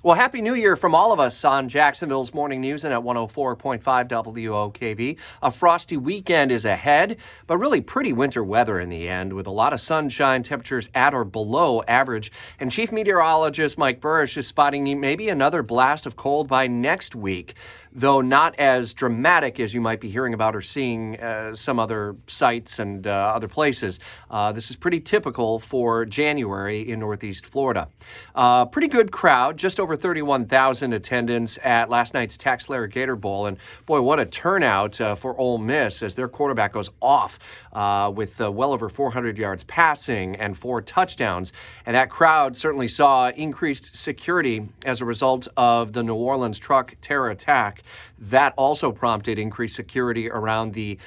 Well, Happy New Year from all of us on Jacksonville's Morning News and at 104.5 WOKV. A frosty weekend is ahead, but really pretty winter weather in the end, with a lot of sunshine, temperatures at or below average. And Chief Meteorologist Mike Burrish is spotting maybe another blast of cold by next week, though not as dramatic as you might be hearing about or seeing some other sites and other places. This is pretty typical for January in Northeast Florida. Pretty good crowd, just over 31,000 attendance at last night's TaxSlayer Gator Bowl. And boy, what a turnout for Ole Miss as their quarterback goes off with well over 400 yards passing and 4 touchdowns. And that crowd certainly saw increased security as a result of the New Orleans truck terror attack. That also prompted increased security around the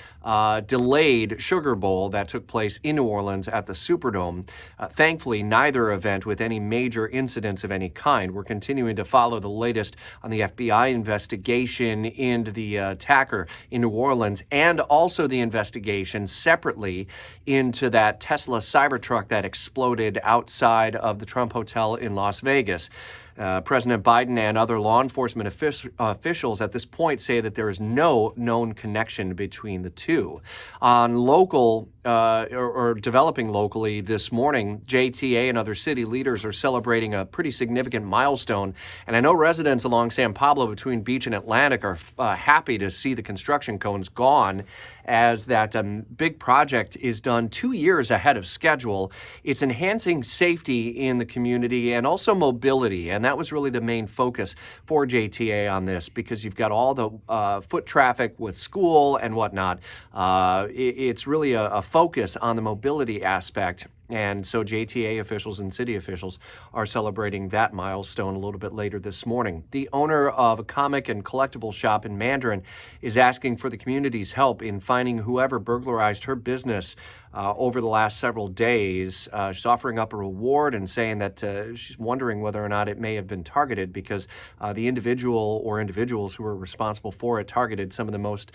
delayed Sugar Bowl that took place in New Orleans at the Superdome. Thankfully, neither event with any major incidents of any kind. We're continuing to follow the latest on the FBI investigation into the attacker in New Orleans and also the investigation separately into that Tesla Cybertruck that exploded outside of the Trump Hotel in Las Vegas. President Biden and other law enforcement officials at this point say that there is no known connection between the two. On local or developing locally this morning, JTA and other city leaders are celebrating a pretty significant milestone. And I know residents along San Pablo between Beach and Atlantic are happy to see the construction cones gone as that big project is done 2 years ahead of schedule. It's enhancing safety in the community and also mobility. And that was really the main focus for JTA on this because you've got all the foot traffic with school and whatnot. It's really a focus on the mobility aspect. And so JTA officials and city officials are celebrating that milestone a little bit later this morning. The owner of a comic and collectible shop in Mandarin is asking for the community's help in finding whoever burglarized her business over the last several days. She's offering up a reward and saying that she's wondering whether or not it may have been targeted because the individual or individuals who were responsible for it targeted some of the most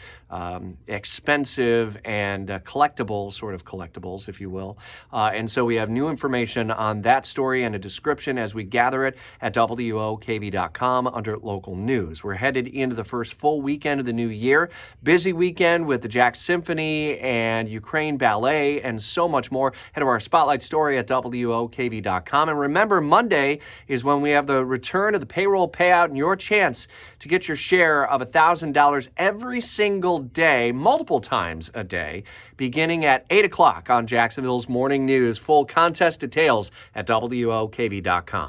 expensive and collectible, sort of collectibles, if you will. And so we have new information on that story and a description as we gather it at WOKV.com under local news. We're headed into the first full weekend of the new year. Busy weekend with the Jack Symphony and Ukraine Ballet and so much more. Head to our spotlight story at WOKV.com. And remember, Monday is when we have the return of the payroll payout and your chance to get your share of $1,000 every single day, multiple times a day, beginning at 8 o'clock on Jacksonville's Morning News. Full contest details at WOKV.com.